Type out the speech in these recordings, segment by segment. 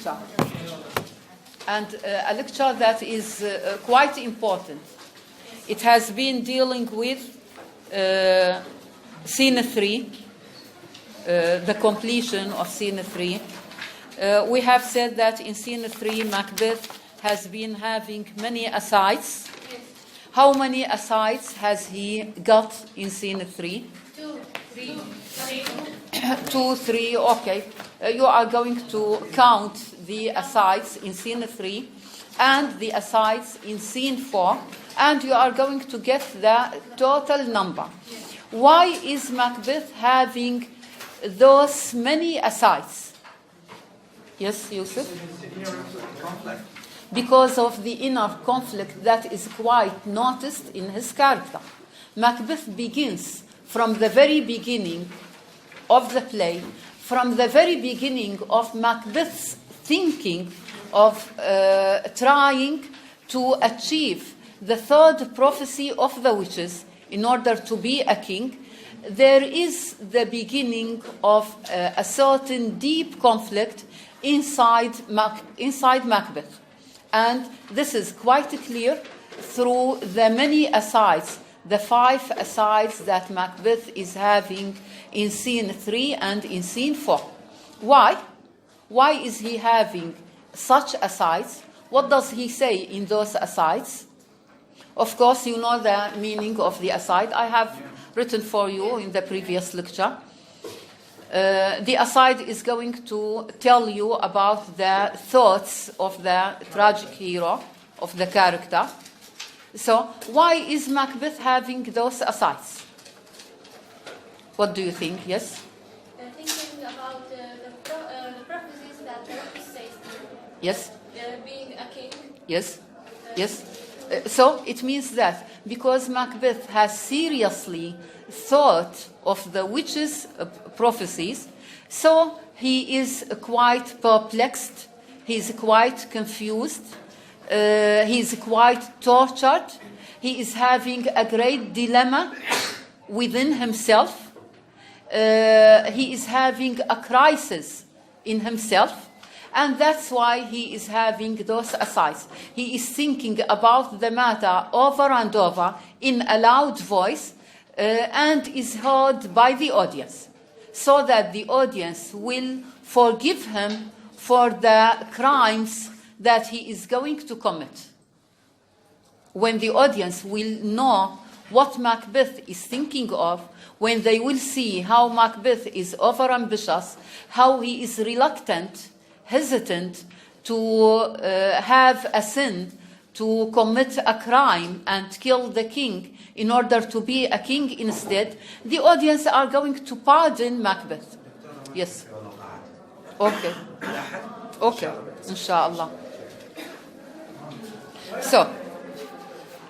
lecture, and a lecture that is quite important. It has been dealing with scene 3, the completion of scene 3. We have said that in scene 3, Macbeth has been having many asides. How many asides has he got in scene 3? 2, 3. 2, 3, okay. You are going to count the asides in scene 3 and the asides in scene 4, and you are going to get the total number. Why is Macbeth having those many asides? Yes, Yusuf? Because of the inner conflict that is quite noticed in his character. Macbeth begins from the very beginning of the play, from the very beginning of Macbeth's thinking of trying to achieve the third prophecy of the witches in order to be a king. There is the beginning of a certain deep conflict inside Macbeth. And this is quite clear through the many asides, the 5 asides that Macbeth is having in scene 3 and in scene 4. Why? Why is he having such asides? What does he say in those asides? Of course, you know the meaning of the aside. I have written for you in the previous lecture. The aside is going to tell you about the thoughts of the tragic hero, of the character. So, why is Macbeth having those asides? What do you think? Yes? Thinking about the prophecies that the witch says to him. Yes? Being a king. Yes? Yes? So, it means that because Macbeth has seriously thought of the witches' prophecies, so he is quite perplexed, he is quite confused, he is quite tortured, he is having a great dilemma within himself, he is having a crisis in himself, and that's why he is having those asides. He is thinking about the matter over and over in a loud voice, and is heard by the audience, so that the audience will forgive him for the crimes that he is going to commit. When the audience will know what Macbeth is thinking of, when they will see how Macbeth is overambitious, how he is reluctant, hesitant to have a sin, to commit a crime and kill the king in order to be a king instead, the audience are going to pardon Macbeth. Yes. Okay. Okay. Inshallah. So,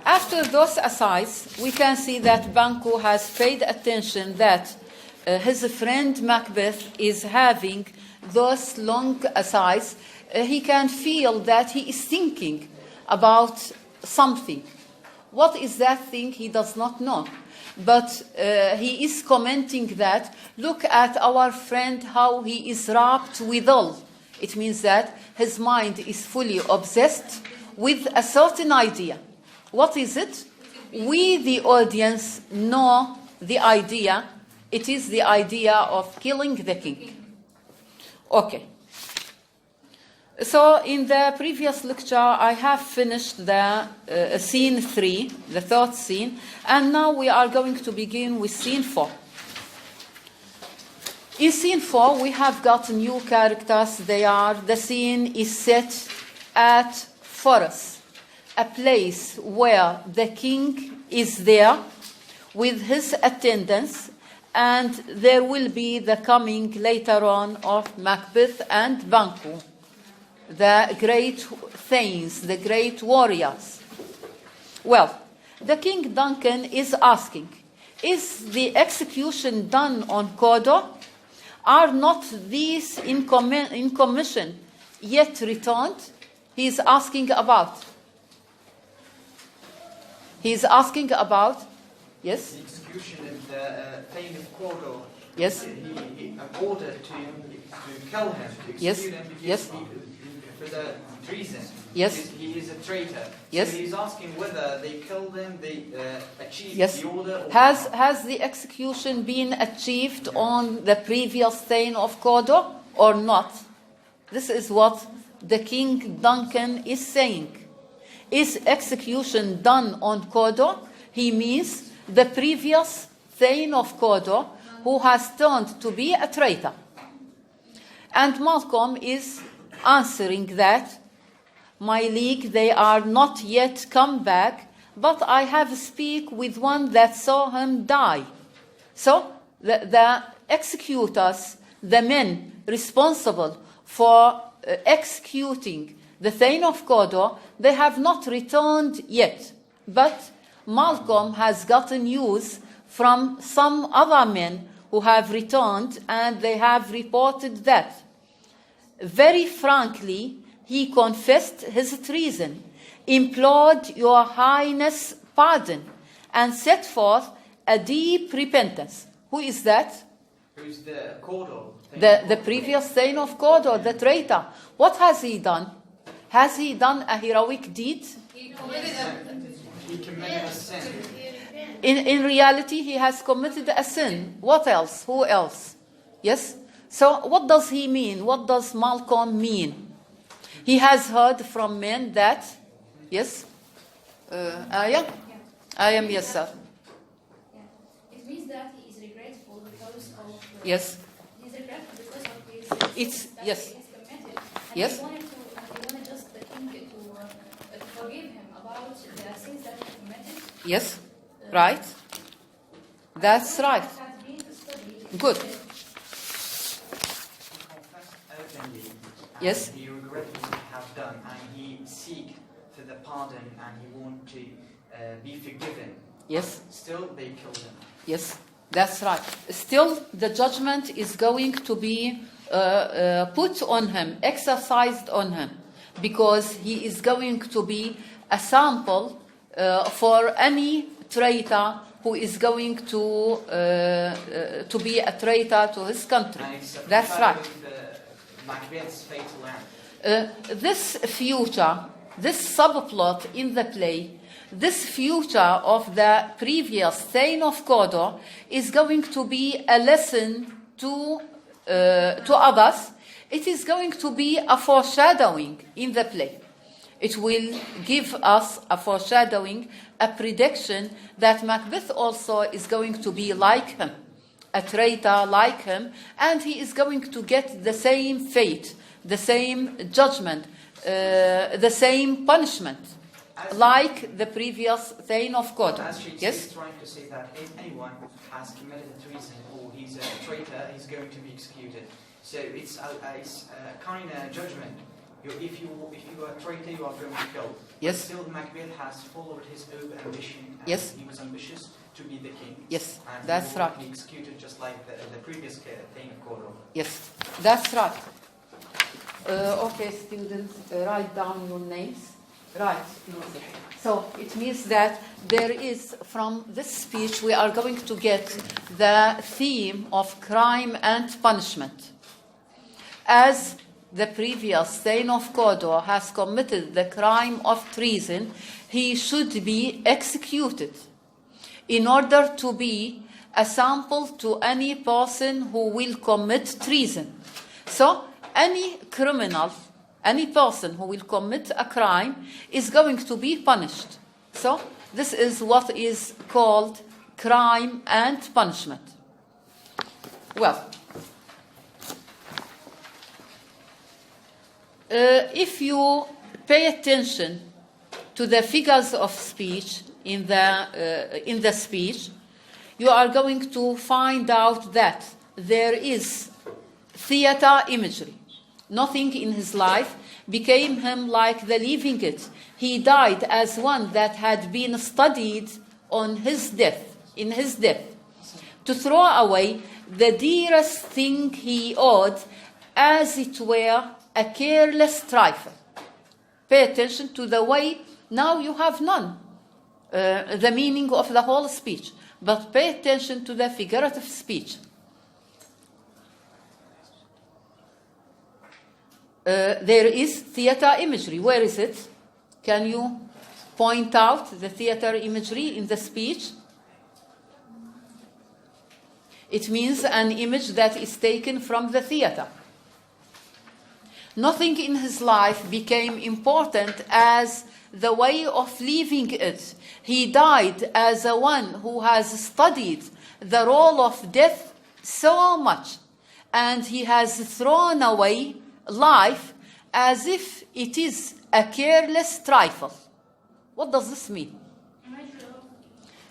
after those asides, we can see that Banquo has paid attention that his friend Macbeth is having those long asides. He can feel that he is thinking about something. What is that thing? He does not know. But he is commenting that, look at our friend, how he is wrapped withal. It means that his mind is fully obsessed with a certain idea. What is it? We, the audience, know the idea. It is the idea of killing the king. Okay. So in the previous lecture, I have finished the scene 3, the third scene, and now we are going to begin with scene 4. In scene 4, we have got new characters. The scene is set at Forres, a place where the king is there with his attendants, and there will be the coming later on of Macbeth and Banquo, the great thanes, the great warriors. Well, the King Duncan is asking, is the execution done on Cawdor? Are not these in commission yet returned? He is asking about. He is asking about, yes? The execution in the Thane of Cawdor. Yes. He ordered to kill him, to execute Yes. him because Yes. he treason. Yes. He is a traitor. Yes. So he's asking whether they killed him, they achieved Yes. the order. Or Has the execution been achieved on the previous Thane of Cawdor or not? This is what the King Duncan is saying. Is execution done on Cawdor? He means the previous Thane of Cawdor who has turned to be a traitor. And Malcolm is answering that, my league, they are not yet come back, but I have speak with one that saw him die. So the executors, the men responsible for executing the Thane of Cawdor, they have not returned yet. But Malcolm has gotten news from some other men who have returned, and they have reported that. Very frankly, he confessed his treason, implored your highness pardon, and set forth a deep repentance. Who is that? Who's the Cawdor? The previous Thane of Cawdor, the traitor. What has he done? Has he done a heroic deed? He committed a sin. In reality, he has committed a sin. What else? Who else? Yes? So what does he mean? What does Malcolm mean? He has heard from men that, yes? Aya? I am, yes, sir. Yeah. It means that he is regretful because of. Yes. He's regretful because of his It's, sins that yes. he has committed. And Yes. He wanted just the king to forgive him about the sins that he committed. Yes. Right. That's right. Had been studied. Good. He confessed openly. And Yes. He regretted what he have done, and he seek for the pardon, and he want to be forgiven. Yes. Still, they killed him. Yes, that's right. Still, the judgment is going to be put on him, exercised on him, because he is going to be a sample for any traitor who is going to be a traitor to his country. And it's That's right. with Macbeth's fatal end. This future, this subplot in the play, this future of the previous Thane of Cawdor is going to be a lesson to others. It is going to be a foreshadowing in the play. It will give us a foreshadowing, a prediction that Macbeth also is going to be like him, a traitor like him, and he is going to get the same fate, the same judgment, the same punishment, like the previous Thane of Cawdor. As Shakespeare Yes? is trying to say that if anyone has committed a treason or he's a traitor, he's going to be executed. So it's a kind of judgment. If you are a traitor, you are going to be killed. Yes. But still, Macbeth has followed his own ambition. And Yes. He was ambitious to be the king. Yes, And that's he will right. be executed just like the previous Thane of Cawdor. Yes, that's right. Okay, students, write down your names. Right. So it means that there is, from this speech, we are going to get the theme of crime and punishment. As the previous Thane of Cawdor has committed the crime of treason, he should be executed in order to be a sample to any person who will commit treason. So any criminal, any person who will commit a crime is going to be punished. So this is what is called crime and punishment. Well, if you pay attention to the figures of speech in the speech, you are going to find out that there is theater imagery. Nothing in his life became him like the living it. He died as one that had been studied on his death, in his death, to throw away the dearest thing he owed, as it were a careless trifle. Pay attention to the way, now you have none, the meaning of the whole speech, but pay attention to the figurative speech. there is theater imagery. Where is it? Can you point out the theater imagery in the speech? It means an image that is taken from the theater. Nothing in his life became important as the way of living it. He died as a one who has studied the role of death so much, and he has thrown away life as if it is a careless trifle. What does this mean?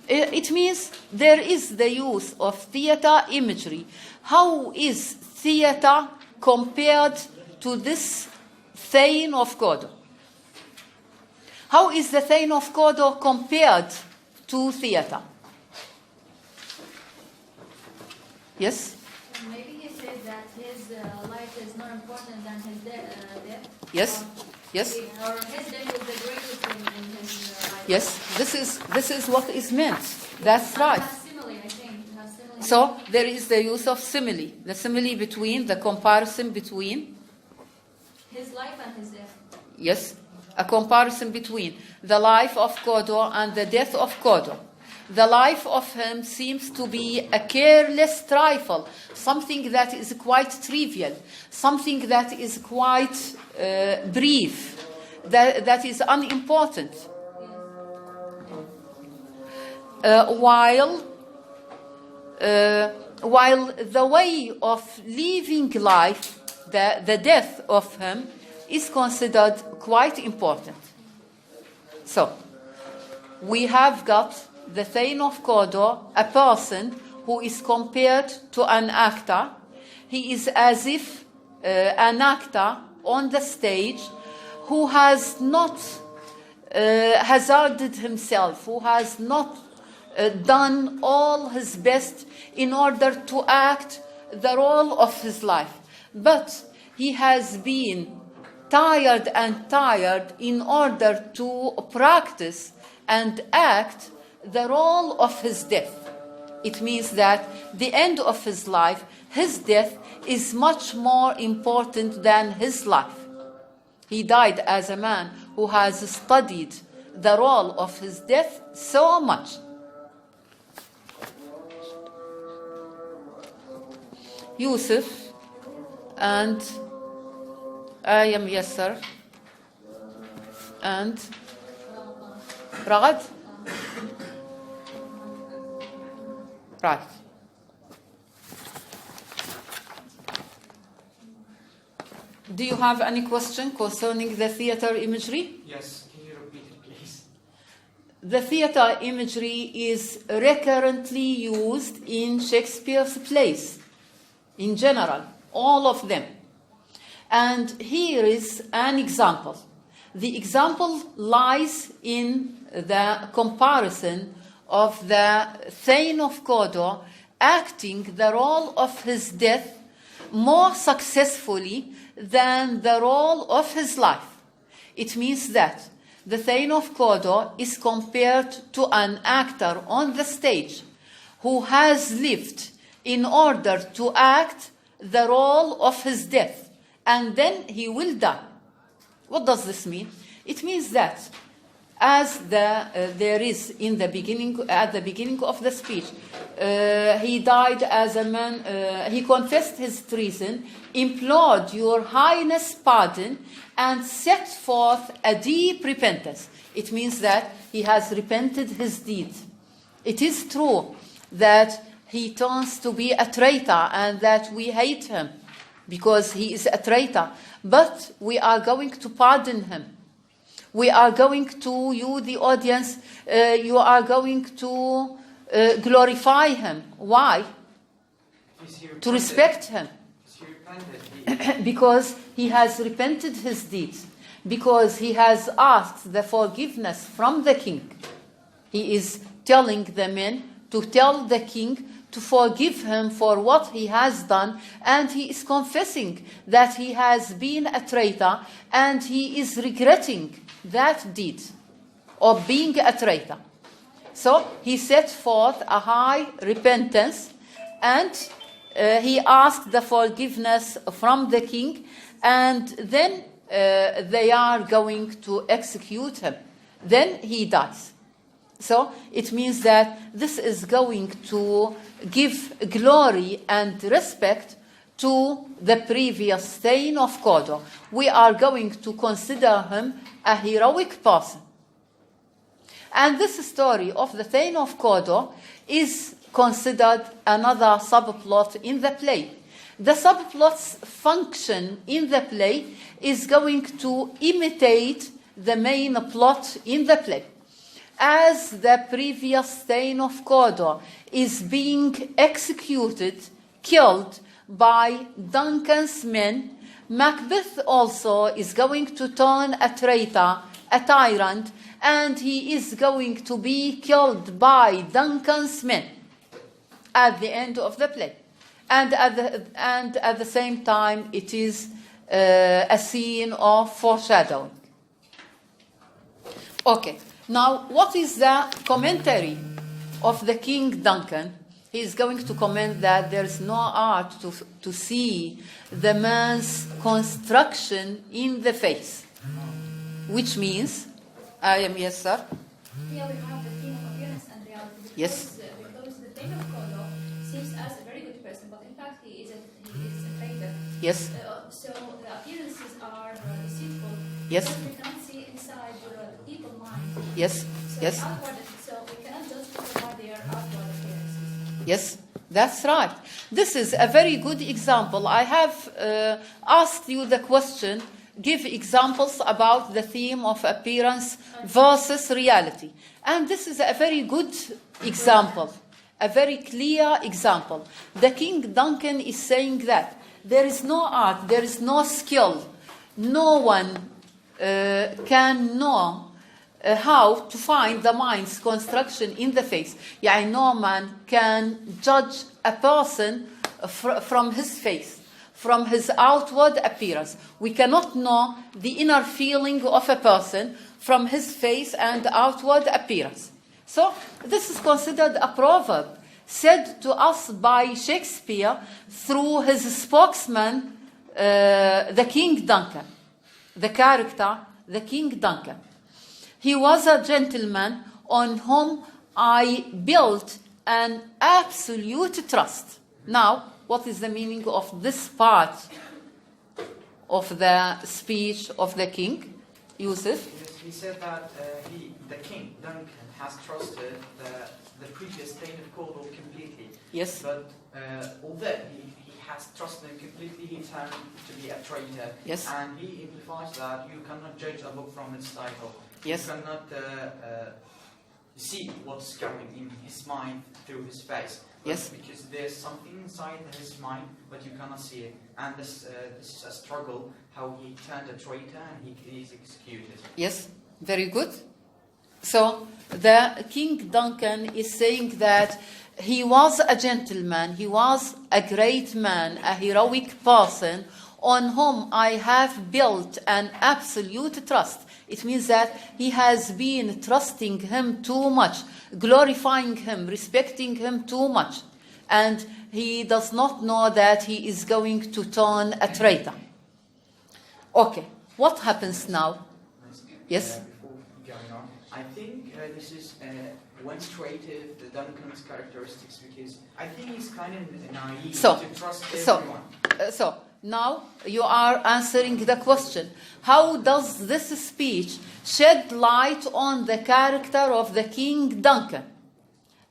It means there is the use of theater imagery. How is theater compared to this Thane of Cawdor? How is the Thane of Cawdor compared to theater? Yes? Maybe he said that his life is more important than his death. Yes? Yes? Or his death is the greatest thing in his life. Yes, this is what is meant. That's right. It has simile, I think. It has simile. So there is the use of simile. The simile between, the comparison between. His life and his death. Yes, a comparison between the life of Cawdor and the death of Cawdor. The life of him seems to be a careless trifle, something that is quite trivial, something that is quite brief, that is unimportant. While the way of living life, the death of him, is considered quite important. So, we have got the Thane of Cawdor, a person who is compared to an actor. He is as if an actor on the stage who has not hazarded himself, who has not done all his best in order to act the role of his life. But he has been tired and tired in order to practice and act the role of his death. It means that the end of his life, his death, is much more important than his life. He died as a man who has studied the role of his death so much. Yusuf and Ayam Yasser and Ragad. Right. Do you have any question concerning the theater imagery? Yes, can you repeat it, please? The theater imagery is recurrently used in Shakespeare's plays, in general, all of them. And here is an example. The example lies in the comparison of the Thane of Cawdor acting the role of his death more successfully than the role of his life. It means that the Thane of Cawdor is compared to an actor on the stage who has lived in order to act the role of his death, and then he will die. What does this mean? It means that as there is in the beginning, at the beginning of the speech, he died as a man, he confessed his treason, implored your highness pardon, and set forth a deep repentance. It means that he has repented his deed. It is true that he turns to be a traitor and that we hate him because he is a traitor, but we are going to pardon him. We are going to, you the audience, you are going to glorify him. Why? To respect him. Because he has repented his deeds. Because he has asked the forgiveness from the king. He is telling the men to tell the king to forgive him for what he has done, and he is confessing that he has been a traitor and he is regretting that deed of being a traitor. So he set forth a high repentance and he asked the forgiveness from the king, and then they are going to execute him. Then he dies. So it means that this is going to give glory and respect to the previous Thane of Kodo. We are going to consider him a heroic person. And this story of the Thane of Kodo is considered another subplot in the play. The subplot's function in the play is going to imitate the main plot in the play. As the previous Thane of Kodo is being executed, killed by Duncan's men, Macbeth also is going to turn a traitor, a tyrant, and he is going to be killed by Duncan's men at the end of the play. And at the same time, it is a scene of foreshadowing. Okay, now what is the commentary of the King Duncan? He is going to comment that there is no art to see the man's construction in the face, which means, yes, sir? Here we have the theme of appearance and reality. Yes. Because the Thane of Kodo seems as a very good person, but in fact he is a traitor. Yes. So the appearances are deceitful. Yes. Because we cannot see inside the people mind. Yes. So Yes. so we cannot judge people by their outward appearances. Yes, that's right. This is a very good example. I have asked you the question, give examples about the theme of appearance versus reality. And this is a very good example, a very clear example. The King Duncan is saying that there is no art, there is no skill. No one can know how to find the mind's construction in the face. يعني no man can judge a person from his face, from his outward appearance. We cannot know the inner feeling of a person from his face and outward appearance. So this is considered a proverb said to us by Shakespeare through his spokesman, the King Duncan, the character, the King Duncan. He was a gentleman on whom I built an absolute trust. Now, what is the meaning of this part of the speech of the king, Yusuf? Yes, he said that the king, Duncan, has trusted the previous Thane of Kodo completely. Yes. But although he has trusted him completely, he turned to be a traitor. Yes. And he implies that you cannot judge a book from its title. Yes. You cannot see what's going in his mind through his face. Yes. Because there's something inside his mind, but you cannot see it. And this is a struggle, how he turned a traitor and he is executed. Yes, very good. So the King Duncan is saying that he was a gentleman, he was a great man, a heroic person on whom I have built an absolute trust. It means that he has been trusting him too much, glorifying him, respecting him too much. And he does not know that he is going to turn a traitor. Okay, what happens now? Yes? Before going on, I think this is one trait of the Duncan's characteristics, because I think he's kind of naive to trust everyone. So now you are answering the question. How does this speech shed light on the character of the King Duncan?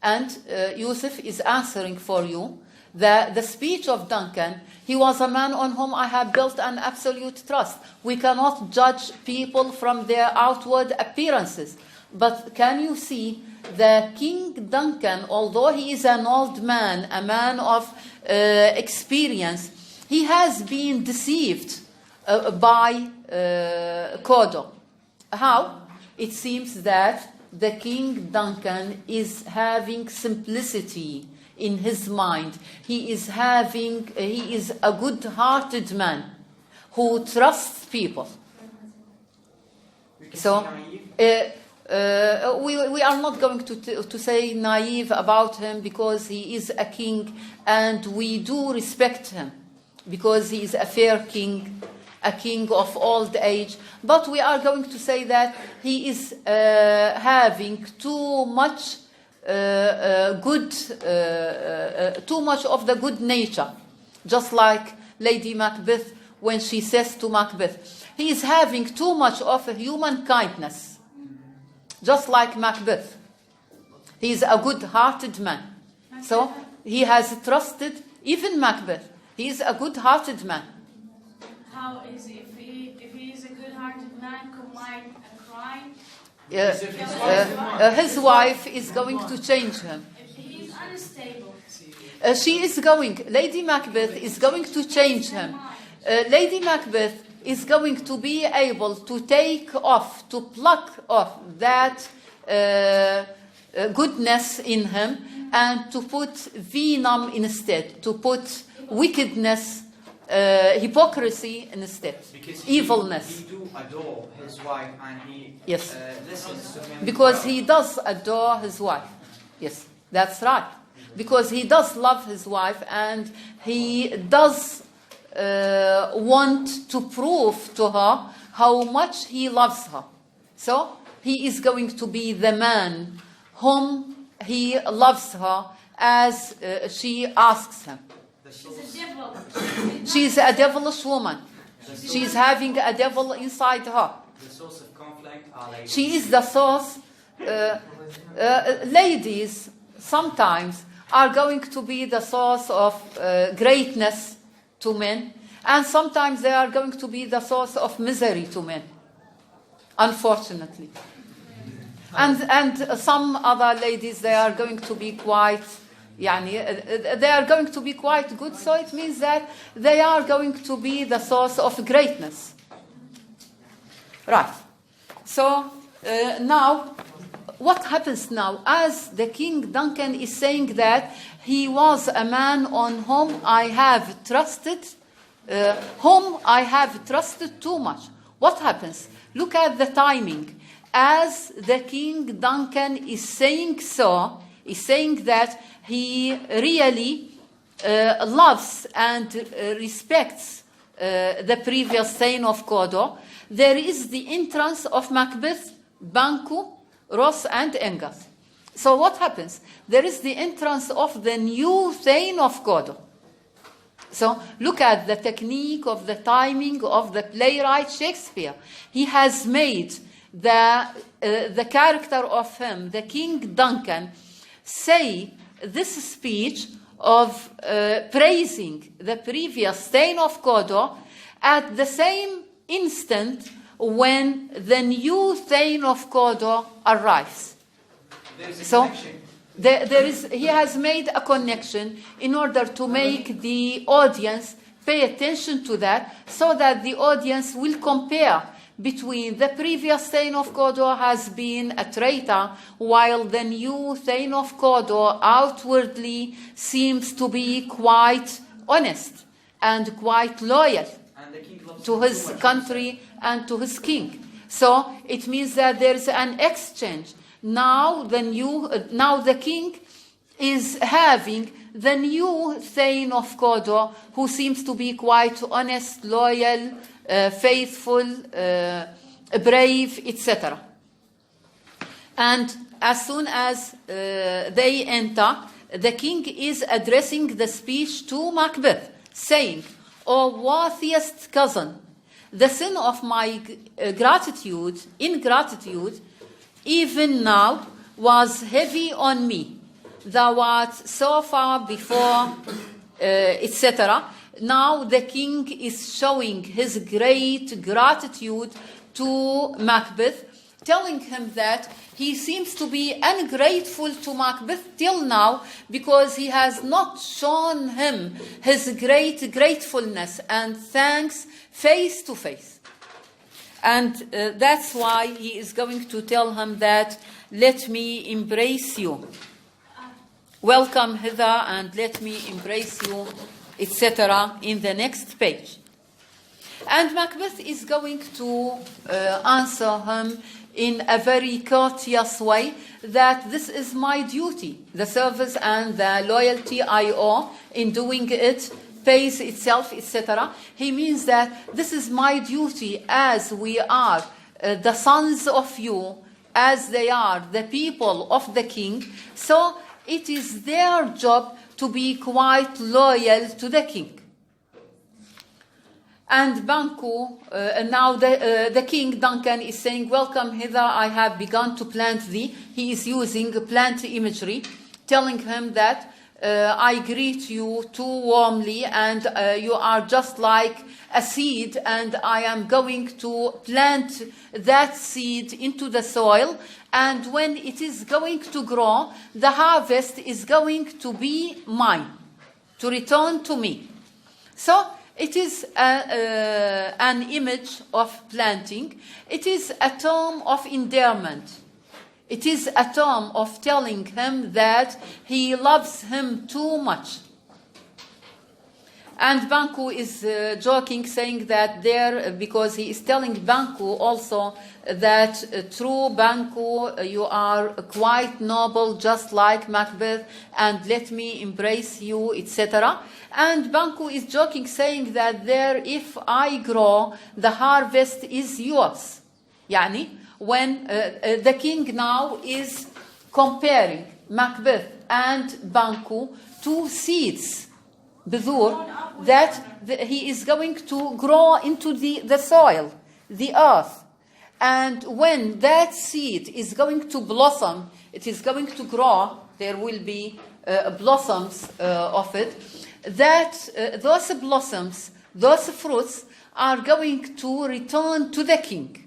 And Yusuf is answering for you. The speech of Duncan, he was a man on whom I have built an absolute trust. We cannot judge people from their outward appearances. But can you see the King Duncan, although he is an old man, a man of experience, he has been deceived by Kodo. How? It seems that the King Duncan is having simplicity in his mind. He is a good-hearted man who trusts people. So we are not going to say naive about him because he is a king, and we do respect him because he is a fair king. a king of old age, but we are going to say that he is having too much too much of the good nature, just like Lady Macbeth when she says to Macbeth, he is having too much of a human kindness, just like Macbeth. He is a good-hearted man. So he has trusted even Macbeth. He is a good-hearted man. How is he? If he is a good-hearted man, combine a crime? His wife is going to change him. If he is unstable. She is going, Lady Macbeth is going to change him. Lady Macbeth is going to be able to take off, to pluck off that goodness in him and to put venom instead, to put wickedness, hypocrisy instead, Because evilness. He do adore his wife and he Yes. listens to him. Because he does adore his wife. Yes, that's right. Because he does love his wife and he does want to prove to her how much he loves her. So he is going to be the man whom he loves her as she asks him. She's a devil. She's a devilish woman. She's having a devil inside her. The source of conflict are ladies. She is the source. Ladies sometimes are going to be the source of greatness to men, and sometimes they are going to be the source of misery to men, unfortunately. And some other ladies, they are going to be quite, they are going to be quite good, so it means that they are going to be the source of greatness. Right. So now, what happens now? As the King Duncan is saying that he was a man on whom I have trusted too much. What happens? Look at the timing. As the King Duncan is saying that he really loves and respects the previous Thane of Cawdor, there is the entrance of Macbeth, Banquo, Ross, and Angus. So what happens? There is the entrance of the new Thane of Cawdor. So look at the technique of the timing of the playwright Shakespeare. He has made the character of him, the King Duncan, say this speech of praising the previous Thane of Cawdor at the same instant when the new Thane of Cawdor arrives. There's a So connection. he has made a connection in order to make the audience pay attention to that, so that the audience will compare between the previous Thane of Cawdor has been a traitor, while the new Thane of Cawdor outwardly seems to be quite honest and quite loyal And the king loves to him his too much. country and to his king. So it means that there is an exchange. Now the king is having the new Thane of Cawdor, who seems to be quite honest, loyal, faithful, brave, etc. And as soon as they enter, the king is addressing the speech to Macbeth, saying, "O worthiest cousin, the sin of my ingratitude, even now was heavy on me. Thou art so far before," etc. Now the king is showing his great gratitude to Macbeth, telling him that he seems to be ungrateful to Macbeth till now because he has not shown him his great gratefulness and thanks face to face. And that's why he is going to tell him that, "Let me embrace you. Welcome hither and let me embrace you," etc. in the next page. And Macbeth is going to answer him in a very courteous way that this is my duty. The service and the loyalty I owe in doing it pays itself, etc. He means that this is my duty as we are the sons of you, as they are the people of the king. So it is their job to be quite loyal to the king. And Banku, now the king Duncan is saying, welcome hither, I have begun to plant thee. He is using plant imagery, telling him that I greet you too warmly, and you are just like a seed, and I am going to plant that seed into the soil, and when it is going to grow, the harvest is going to be mine, to return to me. So it is an image of planting. It is a term of endearment. It is a term of telling him that he loves him too much. And Banku is joking, saying that there, because he is telling Banku also that through Banku you are quite noble, just like Macbeth, and let me embrace you, etc. And Banku is joking, saying that there, if I grow, the harvest is yours. Yani, when the king now is comparing Macbeth and Banku to seeds, بذور, that he is going to grow into the soil, the earth. And when that seed is going to blossom, it is going to grow, there will be blossoms of it, that those blossoms, those fruits are going to return to the king.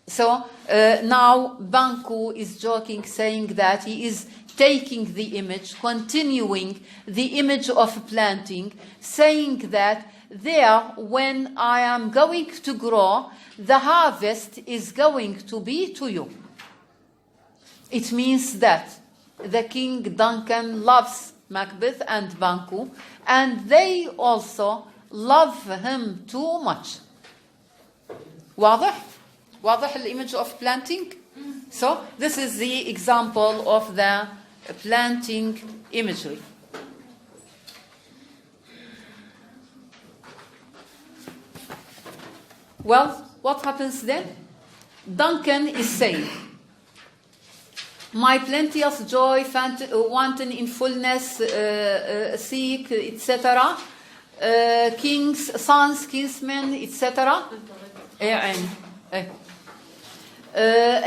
So now Banku is joking, saying that he is taking the image, continuing the image of planting, saying that there, when I am going to grow, the harvest is going to be to you. It means that the king Duncan loves Macbeth and Banku, and they also love him too much. واضح? واضح الimage of planting? So this is the example of the planting imagery. Well, what happens then? Duncan is saying, my plenteous joy, wanton in fullness, seek, etc. Kings, sons, kinsmen, etc.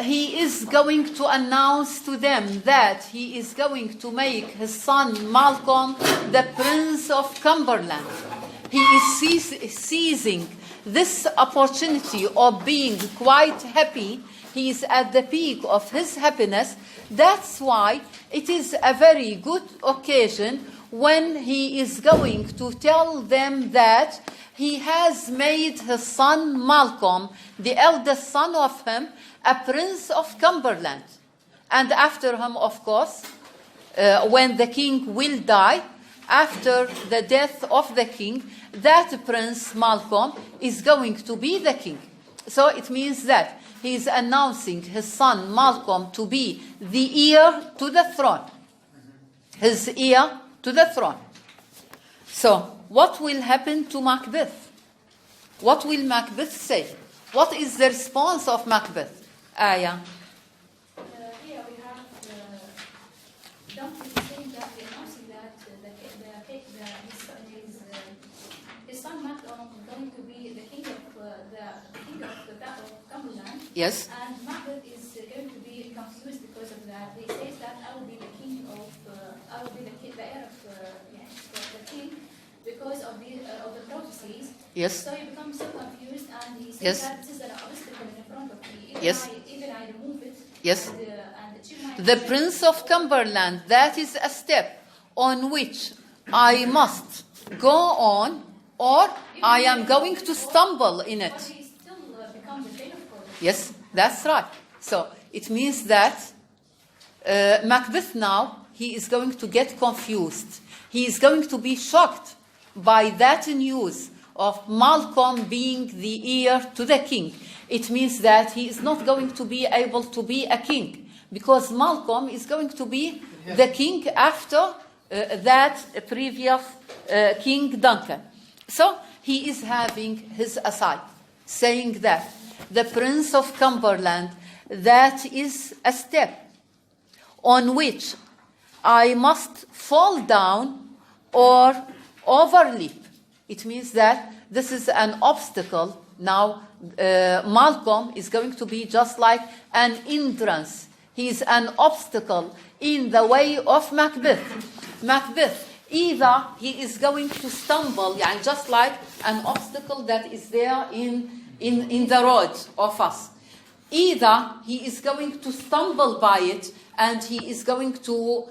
He is going to announce to them that he is going to make his son Malcolm the Prince of Cumberland. He is seizing this opportunity of being quite happy. He is at the peak of his happiness. That's why it is a very good occasion when he is going to tell them that he has made his son Malcolm, the eldest son of him, a prince of Cumberland. And after him, of course, when the king will die, after the death of the king, that prince Malcolm is going to be the king. So it means that he is announcing his son Malcolm to be the heir to the throne. His heir to the throne. So what will happen to Macbeth? What will Macbeth say? What is the response of Macbeth? Aya. Here we have Duncan saying that we're announcing that his son Malcolm is going to be the king of the battle of Cumberland. Yes. And Macbeth is going to be confused because of that. He says that I will be the king of, I will be the heir of the king because of the prophecies. Yes. So he becomes so confused, and he says Yes. that this is an obstacle in front of me. Yes. Even I remove it. Yes. And achieve my The Prince of Cumberland, that is a step on which I must go on, or I am going to stumble in But it. he still becomes the king of course. Yes, that's right. So it means that Macbeth now, he is going to get confused. He is going to be shocked by that news of Malcolm being the heir to the king. It means that he is not going to be able to be a king, because Malcolm is going to be the king after that previous King Duncan. So he is having his aside, saying that the Prince of Cumberland, that is a step on which I must fall down or overleap. It means that this is an obstacle. Now, Malcolm is going to be just like an hindrance. He is an obstacle in the way of Macbeth. Macbeth, either he is going to stumble, just like an obstacle that is there in the road of us. Either he is going to stumble by it and he is going to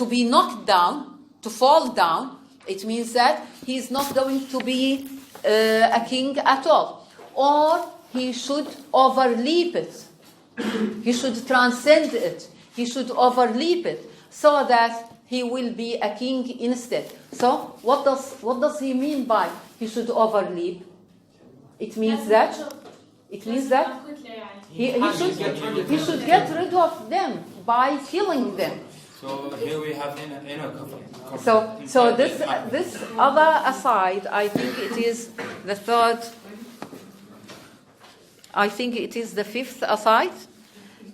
be knocked down, to fall down. It means that he is not going to be a king at all. Or he should overleap it. He should transcend it. He should overleap it so that he will be a king instead. So what does he mean by he should overleap? It means that he should get rid of them by killing them. So here we have inner conflict. So this other aside, I think it is the third. I think it is the fifth aside.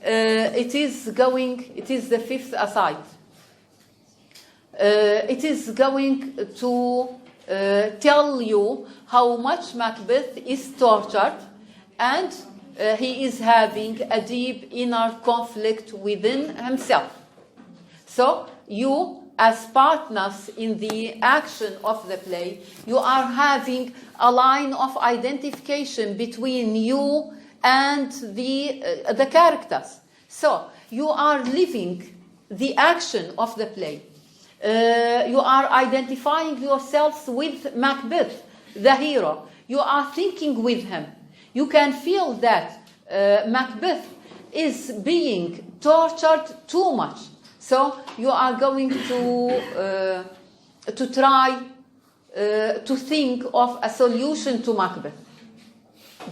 It is the fifth aside. It is going to tell you how much Macbeth is tortured, and he is having a deep inner conflict within himself. So you, as partners in the action of the play, you are having a line of identification between you and the characters. So you are living the action of the play. You are identifying yourselves with Macbeth, the hero. You are thinking with him. You can feel that Macbeth is being tortured too much. So you are going to try to think of a solution to Macbeth,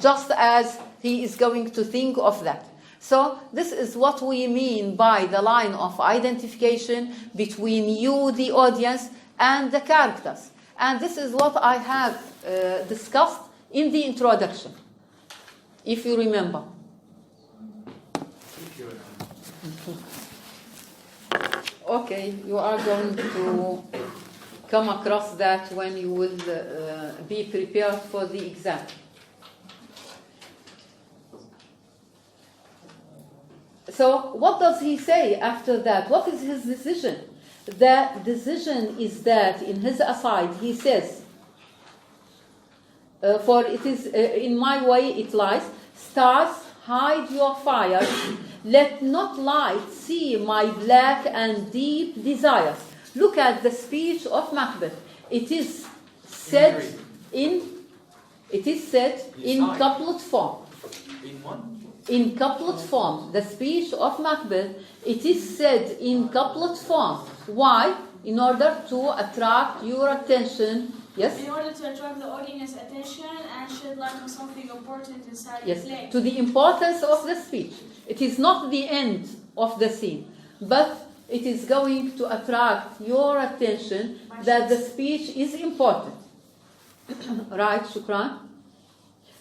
just as he is going to think of that. So this is what we mean by the line of identification between you, the audience, and the characters. And this is what I have discussed in the introduction, if you remember. Okay, you are going to come across that when you will be prepared for the exam. So what does he say after that? What is his decision? The decision is that in his aside he says, for it is in my way it lies, stars, hide your fire, let not light see my black and deep desires. Look at the speech of Macbeth. It is said in couplet form. In what? In couplet form. The speech of Macbeth, it is said in couplet form. Why? In order to attract your attention. Yes? In order to attract the audience attention and shed light on something important inside Yes, the play. to the importance of the speech. It is not the end of the scene, but it is going to attract your attention that the speech is important. Right, Shukran?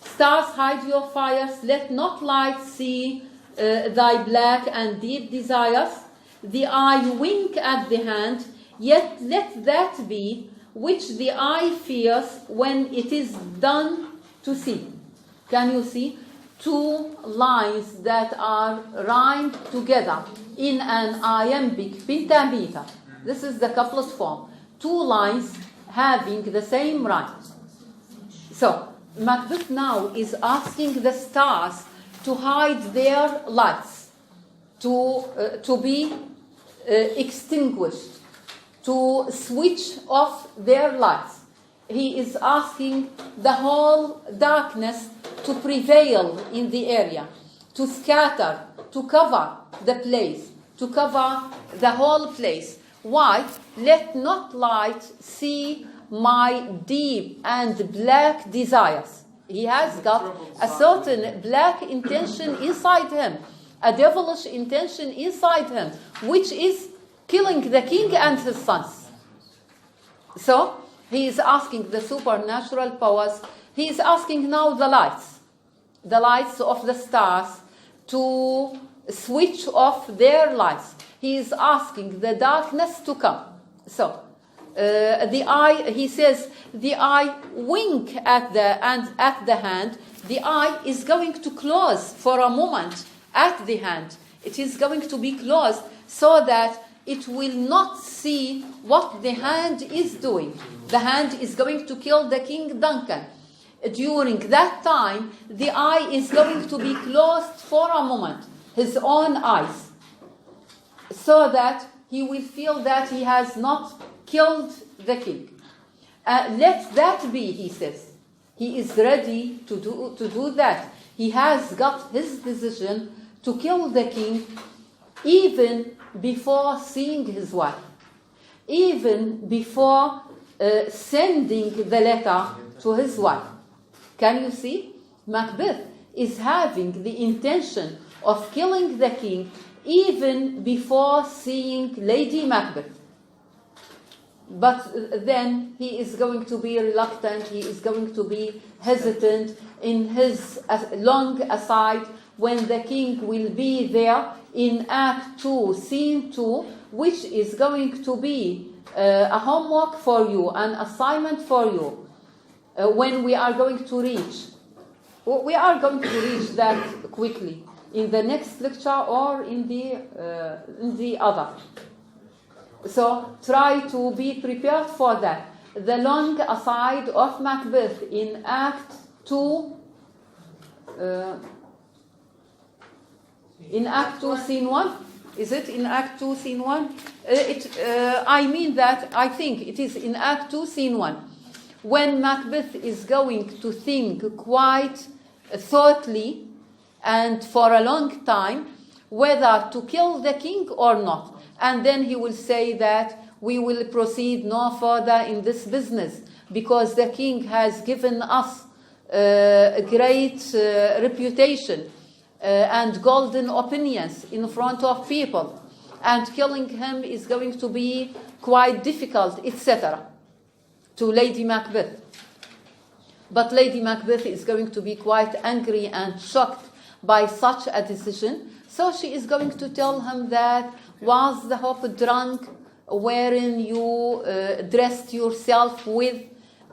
Stars, hide your fires, let not light see thy black and deep desires. The eye wink at the hand, yet let that be which the eye fears when it is done to see. Can you see? Two lines that are rhymed together in an iambic pentameter. This is the couplet form. Two lines having the same rhyme. So, Macbeth now is asking the stars to hide their lights, to be extinguished, to switch off their lights. He is asking the whole darkness to prevail in the area, to scatter, to cover the place, to cover the whole place. Why? Let not light see my deep and black desires. He has got a certain black intention inside him, a devilish intention inside him, which is killing the king and his sons. So he is asking the supernatural powers, he is asking now the lights of the stars to switch off their lights. He is asking the darkness to come. So the eye, he says, the eye wink at the hand. The eye is going to close for a moment at the hand. It is going to be closed so that it will not see what the hand is doing. The hand is going to kill the King Duncan. During that time, the eye is going to be closed for a moment, his own eyes, so that he will feel that he has not killed the king. Let that be, he says. He is ready to do that. He has got his decision to kill the king even before seeing his wife, even before sending the letter to his wife. Can you see? Macbeth is having the intention of killing the king even before seeing Lady Macbeth. But then he is going to be reluctant, he is going to be hesitant in his long aside when the king will be there in Act 2, Scene 2, which is going to be a homework for you, an assignment for you, when we are going to reach. We are going to reach that quickly in the next lecture or in the other. So try to be prepared for that. The long aside of Macbeth in Act 2, in Act 2, Scene 1. Is it in Act 2, Scene 1? I mean that, I think it is in Act 2, Scene 1. When Macbeth is going to think quite thoughtfully and for a long time whether to kill the king or not. And then he will say that we will proceed no further in this business because the king has given us a great reputation and golden opinions in front of people. And killing him is going to be quite difficult, etc. to Lady Macbeth. But Lady Macbeth is going to be quite angry and shocked by such a decision. So she is going to tell him that was the hope drunk wherein you dressed yourself with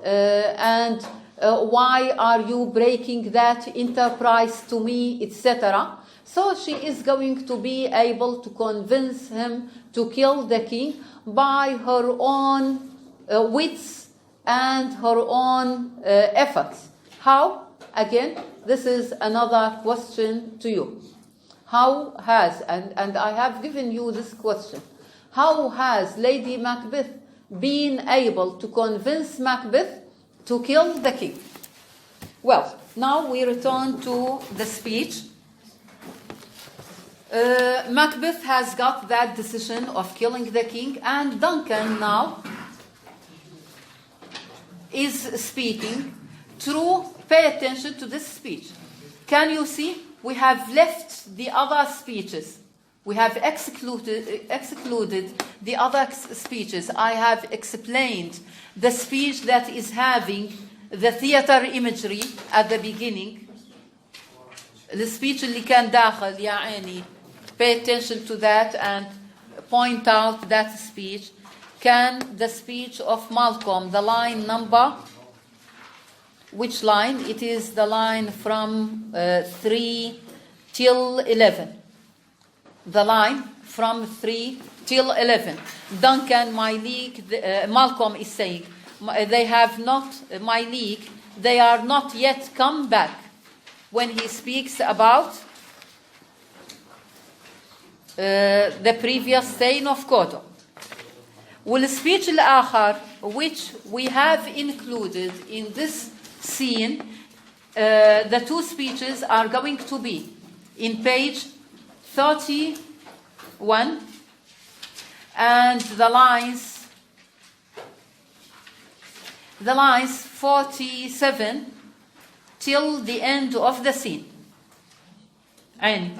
and why are you breaking that enterprise to me, etc. So she is going to be able to convince him to kill the king by her own wits and her own efforts. How? Again, this is another question to you. How has, and I have given you this question, how has Lady Macbeth been able to convince Macbeth to kill the king? Well, now we return to the speech. Macbeth has got that decision of killing the king, and Duncan now is speaking. Pay attention to this speech. Can you see? We have left the other speeches. We have excluded the other speeches. I have explained the speech that is having the theater imagery at the beginning. The speech اللي كان داخل يا عيني. Pay attention to that and point out that speech. Can the speech of Malcolm, the line number, which line? It is the line from 3 till 11. The line from 3 till 11. Duncan, my league, Malcolm is saying, they have not, my league, they are not yet come back. When he speaks about the previous saying of Koto. والسبيتش الآخر, which we have included in this scene, the two speeches are going to be in page 31 and the lines 47 till the end of the scene. And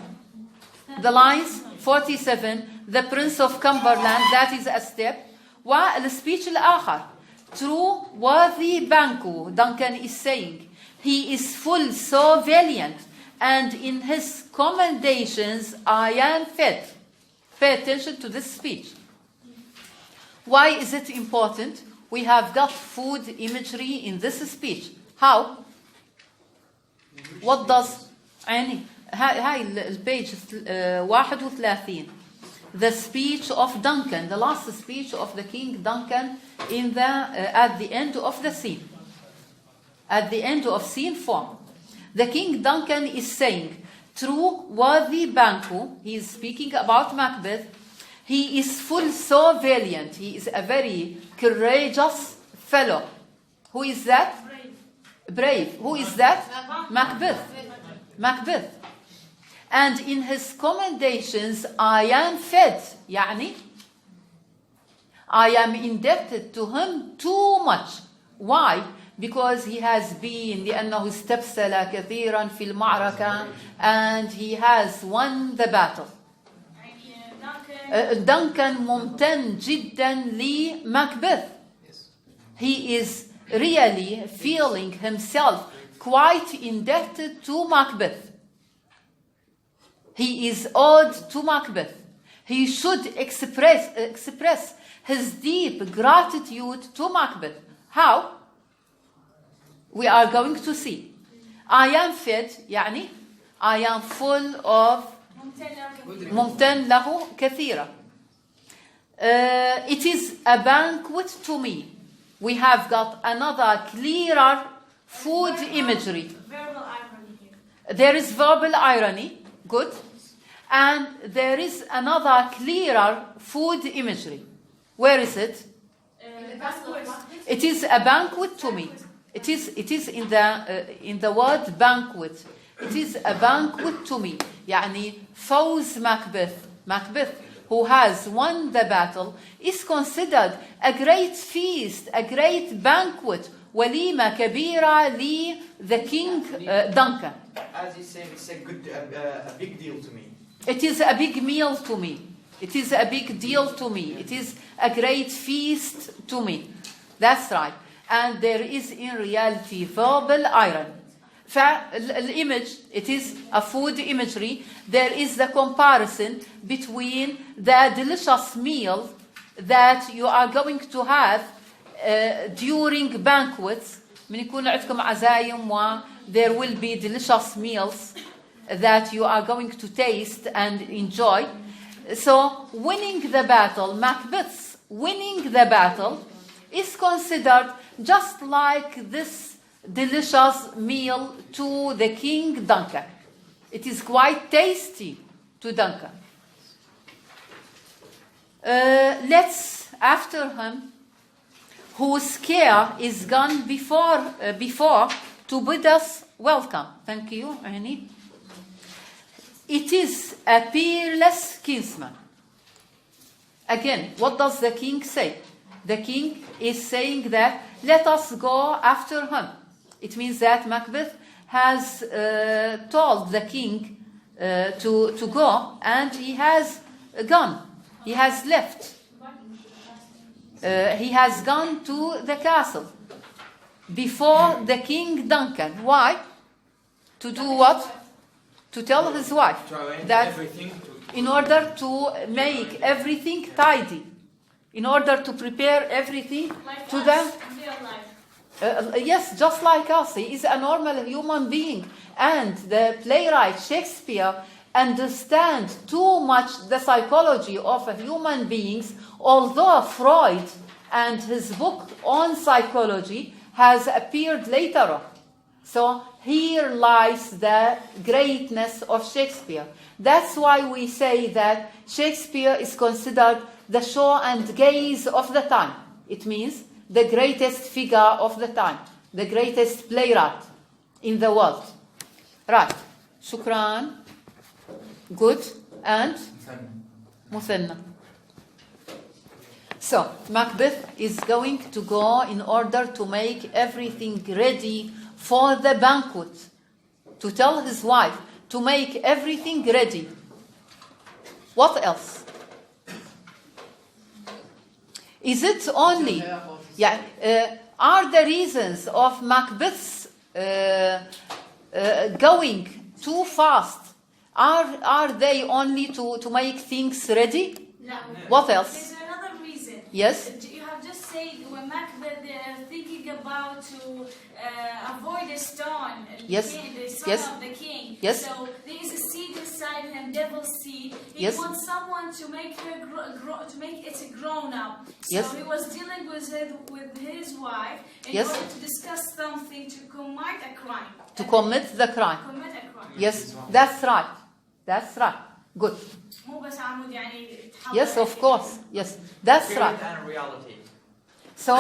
the lines 47, the Prince of Cumberland, that is a step. والسبيتش الآخر true worthy Banquo, Duncan is saying, he is full so valiant, and in his commendations I am fed. Pay attention to this speech. Why is it important? We have got food imagery in this speech. How? What does يعني هاي البيج 31, the speech of Duncan, the last speech of the King Duncan in the at the end of the scene. At the end of scene 4, the King Duncan is saying, true worthy Banquo, he is speaking about Macbeth, he is full so valiant, he is a very courageous fellow. Who is that? Brave. Who is that? Macbeth. Macbeth. And in his commendations, I am fed. يعني I am indebted to him too much. Why? Because he has been لأنه استبسل كثيرا في المعركة, and he has won the battle. Duncan ممتن جدا لمacbeth. He is really feeling himself quite indebted to Macbeth. He is owed to Macbeth. He should express his deep gratitude to Macbeth. How? We are going to see. I am fed, يعني I am full of ممتن له كثيرا. It is a banquet to me. We have got another clearer food imagery. Verbal irony here. There is verbal irony, good, and there is another clearer food imagery. Where is it? It is a banquet to me. It is in the word banquet. It is a banquet to me. يعني فوز Macbeth, who has won the battle, is considered a great feast, a great banquet, وليمة كبيرة the King Duncan. As he's saying, it's a big deal to me. It is a big meal to me. It is a big deal to me. It is a great feast to me. That's right. And there is in reality verbal irony. فالimage, it is a food imagery. There is the comparison between the delicious meal that you are going to have during banquets. من يكون عندكم عزايم و there will be delicious meals that you are going to taste and enjoy. So winning the battle, Macbeth's winning the battle is considered just like this delicious meal to the King Duncan. It is quite tasty to Duncan. Let's after him, whose care is gone before to bid us welcome. Thank you, Annie. It is a peerless kinsman. Again, what does the king say? The king is saying that let us go after him. It means that Macbeth has told the king to go, and he has gone. He has left. He has gone to the castle before the King Duncan. Why? To do what? To tell his wife that in order to make everything tidy, in order to prepare everything Like to us them. in real life. Yes, just like us. He is a normal human being. And the playwright Shakespeare understands too much the psychology of human beings, although Freud and his book on psychology has appeared later on. So here lies the greatness of Shakespeare. That's why we say that Shakespeare is considered the show and gaze of the time. It means the greatest figure of the time, the greatest playwright in the world. Right. Shukran. Good. And Muthanna. So, Macbeth is going to go in order to make everything ready for the banquet, to tell his wife to make everything ready. What else? Is it only Yeah, are the reasons of Macbeth's going too fast, are they only to make things ready? No. What else? There's another reason. Yes? You have just said when Macbeth thinking about to avoid a stone, Yes. the son Yes. of the king. Yes. So there is a seed inside him, devil's seed. He Yes. wants someone to make her to make it grown up. So Yes. he was dealing with his wife in Yes. order to discuss something to commit a crime. To commit the crime. Commit a crime. Yes, that's right. That's right. Good. مو بس عمود يعني يتحول Yes, of course. Yes, that's Spirit right. and reality. So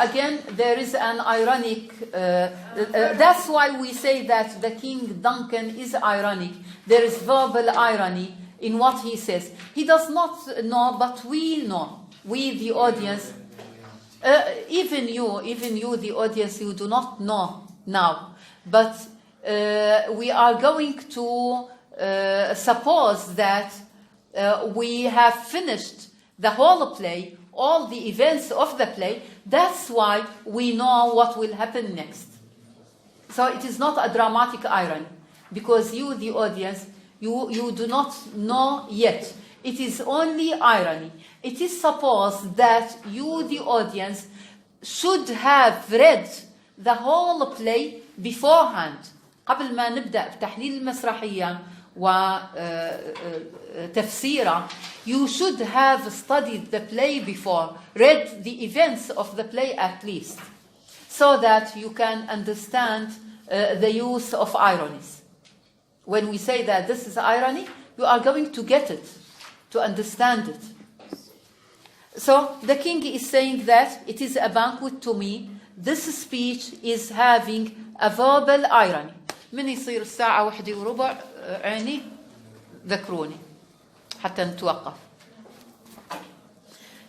again, there is an ironic. That's why we say that the King Duncan is ironic. There is verbal irony in what he says. He does not know, but we know. We, the audience, even you, the audience, you do not know now. But we are going to suppose that we have finished the whole play, all the events of the play. That's why we know what will happen next. So it is not a dramatic irony, because you, the audience, you do not know yet. It is only irony. It is supposed that you, the audience, should have read the whole play beforehand. قبل ما نبدأ بتحليل المسرحية وتفسيرها, you should have studied the play before, read the events of the play at least, so that you can understand the use of ironies. When we say that this is irony, you are going to get it, to understand it. So the king is saying that it is a banquet to me. This speech is having a verbal irony. من يصير الساعة 1:15 عيني ذكروني حتى نتوقف.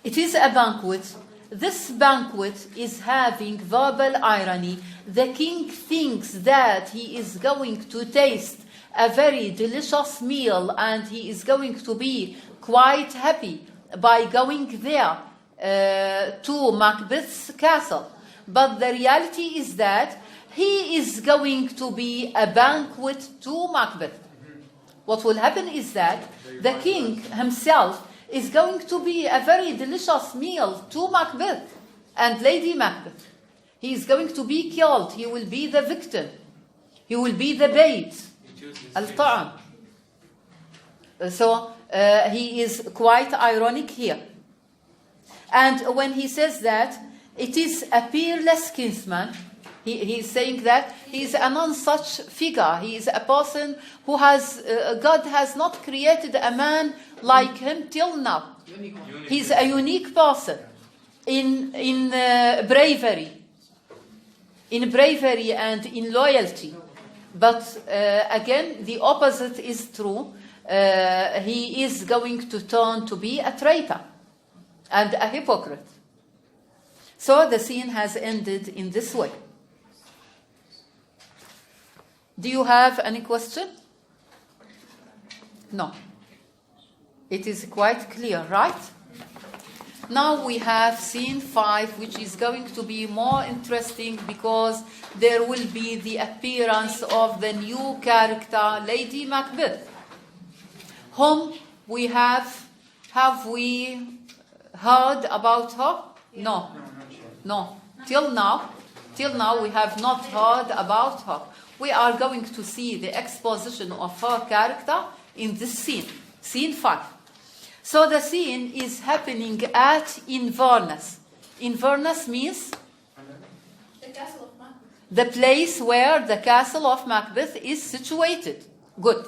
It is a banquet. This banquet is having verbal irony. The king thinks that he is going to taste a very delicious meal and he is going to be quite happy by going there to Macbeth's castle. But the reality is that he is going to be a banquet to Macbeth. What will happen is that the king himself is going to be a very delicious meal to Macbeth and Lady Macbeth. He is going to be killed. He will be the victim. He will be the bait. Al-Ta'am. So he is quite ironic here. And when he says that it is a peerless kinsman, he is saying that he is a non-such figure. He is a person who has, God has not created a man like him till now. He is a unique person in bravery and in loyalty. But again, the opposite is true. He is going to turn to be a traitor and a hypocrite. So the scene has ended in this way. Do you have any question? No. It is quite clear, right? Now we have scene 5, which is going to be more interesting because there will be the appearance of the new character, Lady Macbeth, whom we have we heard about her? No. No. Till now we have not heard about her. We are going to see the exposition of her character in this scene, scene 5. So the scene is happening at Inverness. Inverness means The castle of Macbeth. the place where the castle of Macbeth is situated. Good.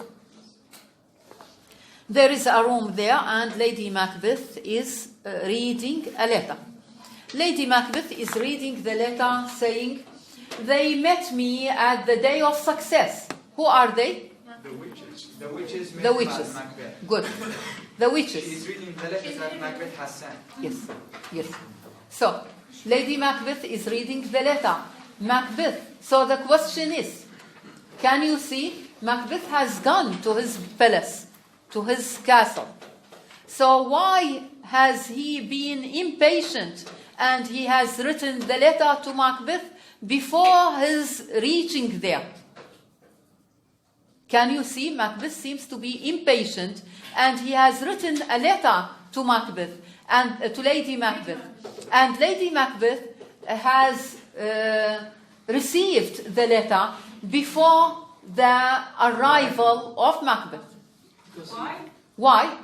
There is a room there and Lady Macbeth is reading a letter. Lady Macbeth is reading the letter saying, "They met me at the day of success." Who are they? The witches. The witches. The witches. Macbeth. Good. The witches. She's reading the letters that Macbeth has sent. Yes, yes. So, Lady Macbeth is reading the letter. Macbeth. So the question is, can you see? Macbeth has gone to his palace, to his castle. So why has he been impatient and he has written the letter to Macbeth before his reaching there. Can you see? Macbeth seems to be impatient, and he has written a letter to Macbeth and to Lady Macbeth. And Lady Macbeth has received the letter before the arrival of Macbeth. Why? Why?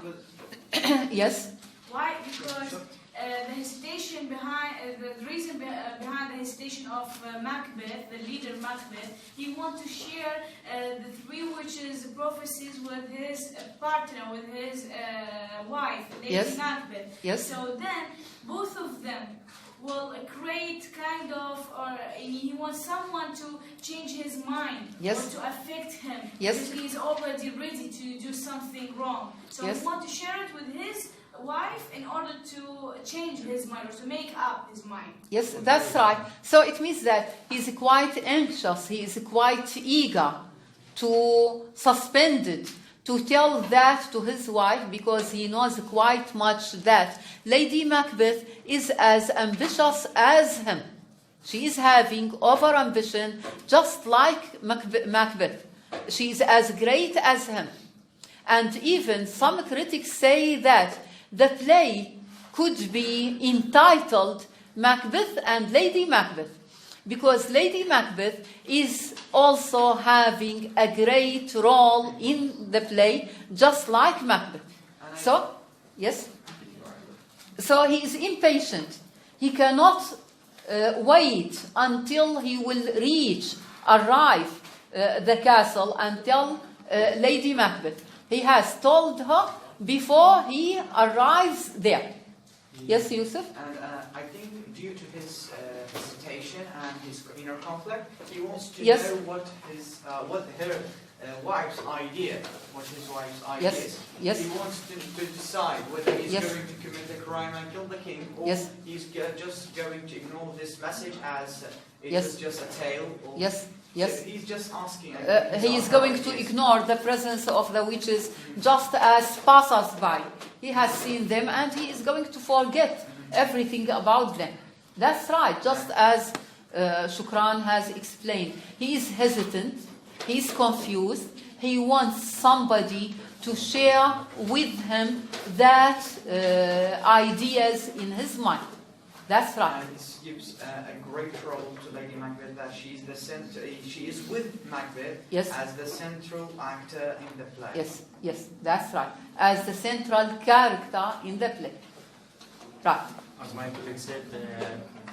Yes. Why? Because the hesitation behind, the reason behind the hesitation of Macbeth, the leader Macbeth, he wants to share the three witches' prophecies with his partner, with his wife, Lady Yes. Macbeth. Yes. So then, both of them will create kind of, or he wants someone to change his mind, Yes. or to affect him, Yes. because he is already ready to do something wrong. So Yes. he wants to share it with his wife in order to change his mind or to make up his mind. Yes, that's right. So it means that he's quite anxious, he is quite eager to suspend it, to tell that to his wife, because he knows quite much that Lady Macbeth is as ambitious as him. She is having over ambition just like Macbeth. She is as great as him. And even some critics say that the play could be entitled Macbeth and Lady Macbeth, because Lady Macbeth is also having a great role in the play, just like Macbeth. So, yes? So he is impatient. He cannot wait until he will arrive the castle and tell Lady Macbeth. He has told her before he arrives there. Yes, Yusuf? And I think due to his hesitation and his inner conflict, he wants to Yes. know what her wife's idea Yes. is. Yes. He wants to decide whether he's Yes. going to commit a crime and kill the king, or Yes. he's just going to ignore this message as it Yes. is just a tale. Or, Yes, yes. So he's just asking. He is going to ignore the presence of the witches just as passers-by. He has seen them and he is going to forget everything about them. That's right, just as Shukran has explained. He is hesitant, he is confused, he wants somebody to share with him that ideas in his mind. That's right. And this gives a great role to Lady Macbeth, that she's the center. She is with Macbeth Yes. as the central actor in the play. Yes, yes, that's right. As the central character in the play. Right. As my colleague said,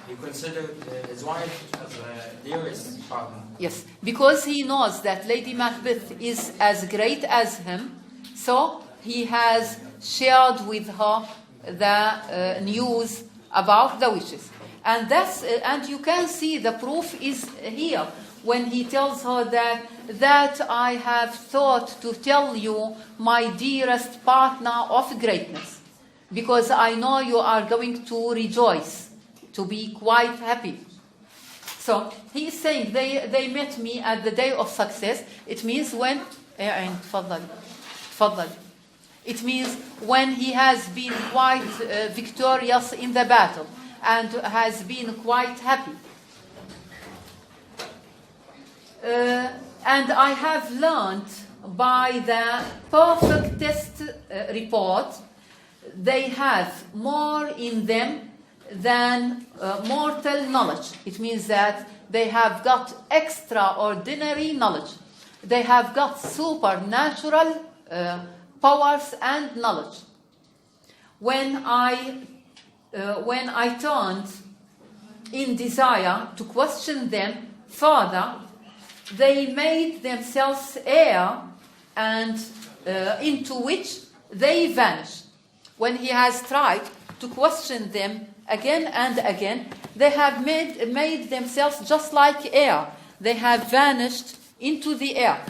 he considered his wife as a dearest partner. Yes, because he knows that Lady Macbeth is as great as him, so he has shared with her the news about the witches. And you can see the proof is here when he tells her that I have thought to tell you, my dearest partner of greatness, because I know you are going to rejoice, to be quite happy. So he is saying they met me at the day of success. It means when it means when he has been quite victorious in the battle and has been quite happy. And I have learned by the perfect test report, they have more in them than mortal knowledge. It means that they have got extraordinary knowledge. They have got supernatural powers and knowledge. When I turned in desire to question them further, they made themselves air, and into which they vanished. When he has tried to question them again and again, they have made themselves just like air. They have vanished into the air.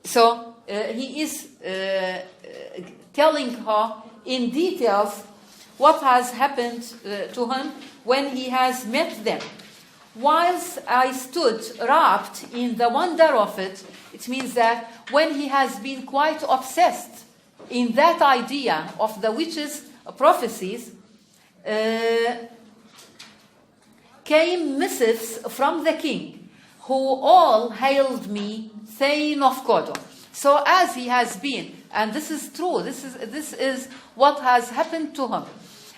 So he is telling her in details what has happened to him when he has met them. Whilst I stood wrapped in the wonder of it, it means that when he has been quite obsessed in that idea of the witches' prophecies, came missives from the king, who all hailed me, Thane of Kodo. So as he has been, and this is true, this is what has happened to him,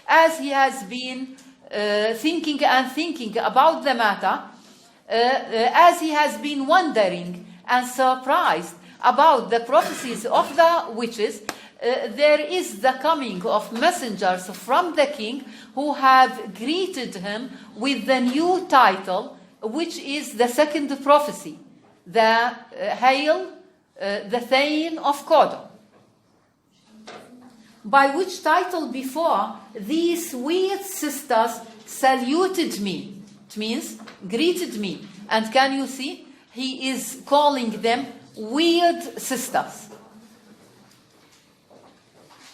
as he has been thinking about the matter, as he has been wondering and surprised about the prophecies of the witches, there is the coming of messengers from the king who have greeted him with the new title, which is the second prophecy, the Hail, the Thane of Kodo. By which title before, these weird sisters saluted me. It means greeted me. And can you see? He is calling them weird sisters.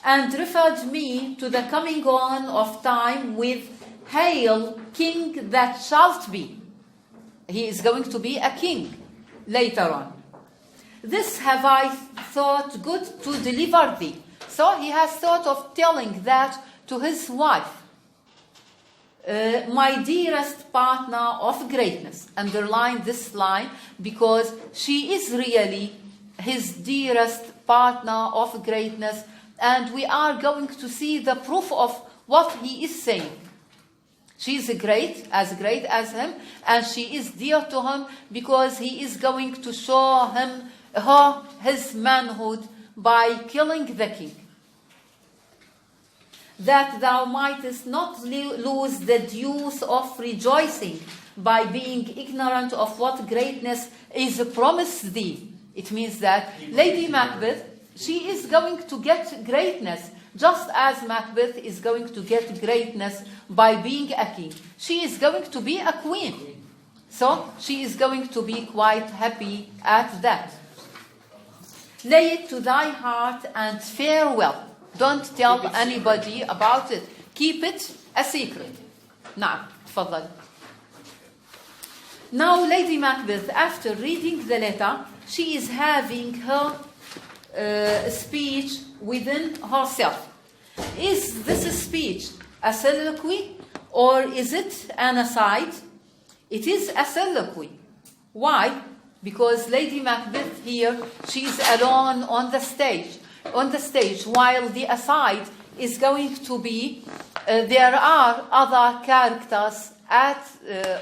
And referred me to the coming on of time with, Hail, King that shalt be. He is going to be a king later on. This have I thought good to deliver thee. So he has thought of telling that to his wife. My dearest partner of greatness. Underline this line because she is really his dearest partner of greatness, and we are going to see the proof of what he is saying. She is great as him, and she is dear to him because he is going to show her his manhood by killing the king. That thou mightest not lose the dues of rejoicing by being ignorant of what greatness is promised thee. It means that Lady Macbeth, she is going to get greatness, just as Macbeth is going to get greatness by being a king. She is going to be a queen. So she is going to be quite happy at that. Lay it to thy heart and farewell. Don't tell anybody about it. Keep it a secret. Now, تفضل. Now, Lady Macbeth, after reading the letter, she is having her speech within herself. Is this speech a soliloquy or is it an aside? It is a soliloquy. Why? Because Lady Macbeth here, she is alone on the stage. While the aside is going to be, there are other characters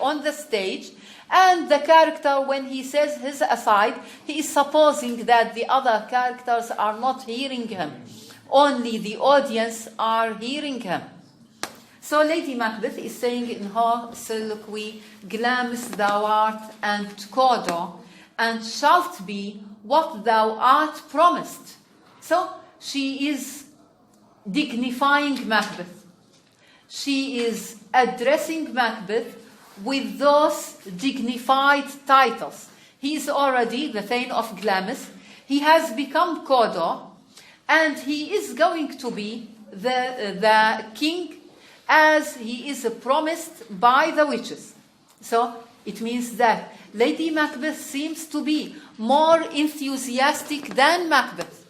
on the stage, and the character, when he says his aside, he is supposing that the other characters are not hearing him. Only the audience are hearing him. So Lady Macbeth is saying in her soliloquy, Glamis thou art and Kodo, and shalt be what thou art promised. So she is dignifying Macbeth. She is addressing Macbeth with those dignified titles. He is already the Thane of Glamis. He has become Kodo, and he is going to be the king as he is promised by the witches. So it means that Lady Macbeth seems to be more enthusiastic than Macbeth,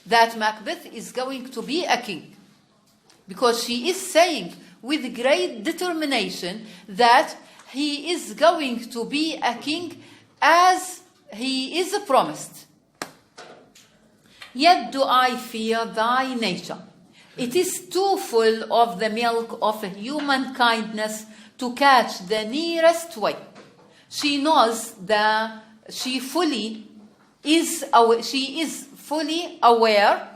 that Macbeth is going to be a king, because she is saying with great determination that he is going to be a king as he is promised. Yet do I fear thy nature. It is too full of the milk of human kindness to catch the nearest way. She knows that she is fully aware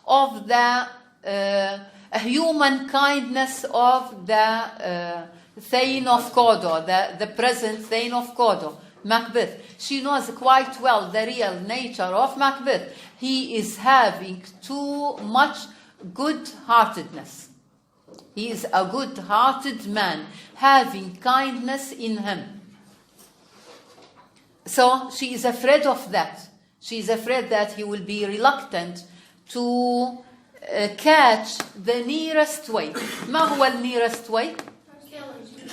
of the human kindness of the Thane of Kodo, the present Thane of Kodo, Macbeth. She knows quite well the real nature of Macbeth. He is having too much good-heartedness. He is a good-hearted man, having kindness in him. So she is afraid of that. She is afraid that he will be reluctant to catch the nearest way. ما هو nearest way?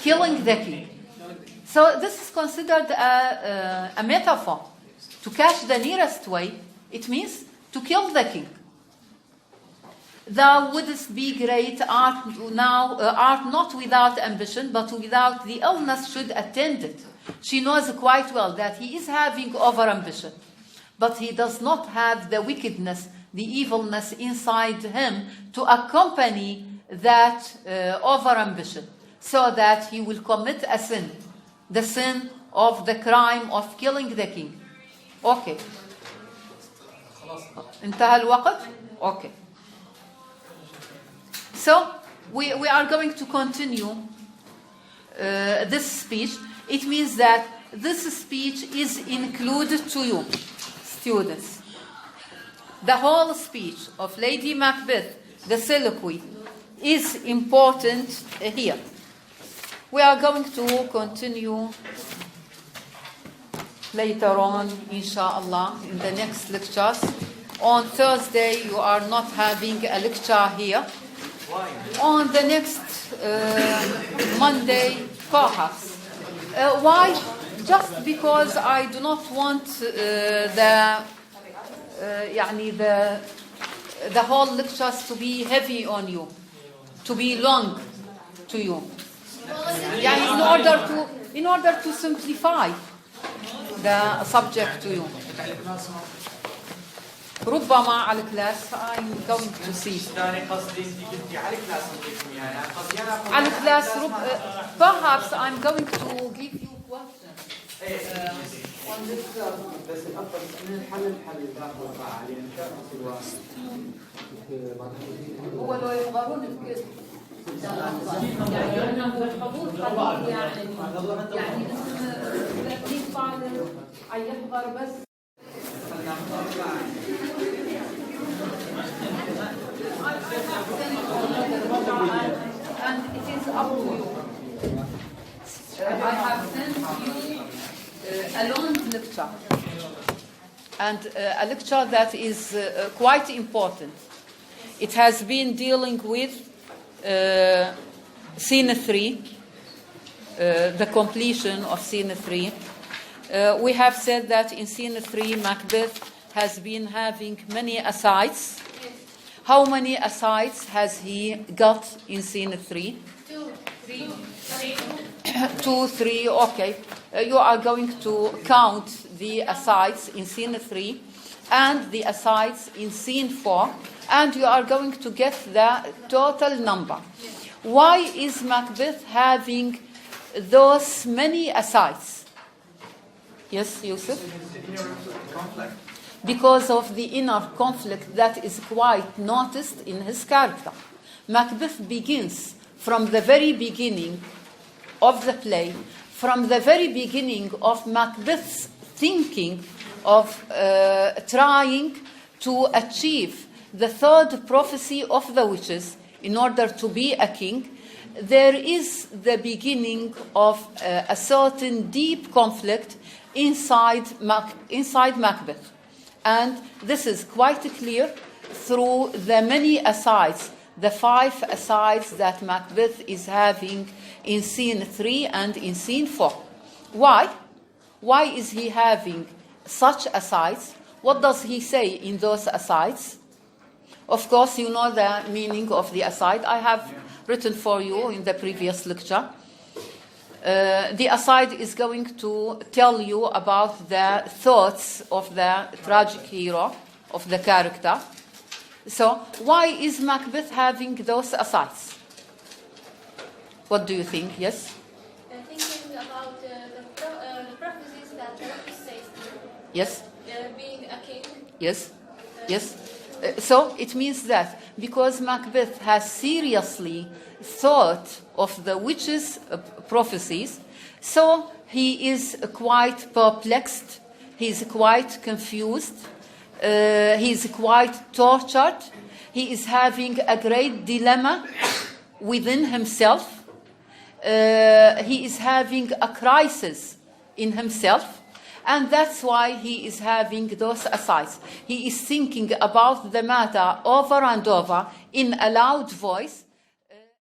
Killing the king. So this is considered a metaphor. To catch the nearest way, it means to kill the king. thou wouldst be great, art not without ambition, but without the illness should attend it. She knows quite well that he is having over ambition, but he does not have the wickedness, the evilness inside him to accompany that over ambition, so that he will commit a sin, the sin of the crime of killing the king. Okay. انتهى الوقت? Okay. So we are going to continue this speech. It means that this speech is included to you, students. The whole speech of Lady Macbeth, the soliloquy, is important here. We are going to continue later on, inshallah, in the next lectures. On Thursday, you are not having a lecture here. Why? On the next Monday, perhaps. Why? Just because I do not want the whole lectures to be heavy on you, to be long to you. In order to simplify the subject to you. ربما على الكلاس I'm going to see. على الكلاس perhaps I'm going to give you questions on this. بس الافضل من الحل يعني هو لو يحضرون بكذا يعني الحضور قليل يعني يحضر بس. And it is up to you. I have sent you a long lecture, and a lecture that is quite important. It has been dealing with scene 3, the completion of scene 3. We have said that in scene 3, Macbeth has been having many asides. How many asides has he got in scene 3? 2, 3. 2, 3, okay. You are going to count the asides in scene 3 and the asides in scene 4, and you are going to get the total number. Why is Macbeth having those many asides? Yes, Yusuf? Because of the inner conflict that is quite noticed in his character. Macbeth begins from the very beginning of the play, from the very beginning of Macbeth's thinking of trying to achieve the third prophecy of the witches in order to be a king. There is the beginning of a certain deep conflict inside Macbeth. And this is quite clear through the many asides, the 5 asides that Macbeth is having in scene 3 and in scene 4. Why? Why is he having such asides? What does he say in those asides? Of course, you know the meaning of the aside. I have written for you in the previous lecture. The aside is going to tell you about the thoughts of the tragic hero, of the character. So, why is Macbeth having those asides? What do you think? Yes? Thinking about the prophecies that the prophet says. Yes? Being a king. Yes? Yes? So, it means that because Macbeth has seriously thought of the witches' prophecies, so he is quite perplexed, he is quite confused, he is quite tortured, he is having a great dilemma within himself, he is having a crisis in himself, and that's why he is having those asides. He is thinking about the matter over and over in a loud voice,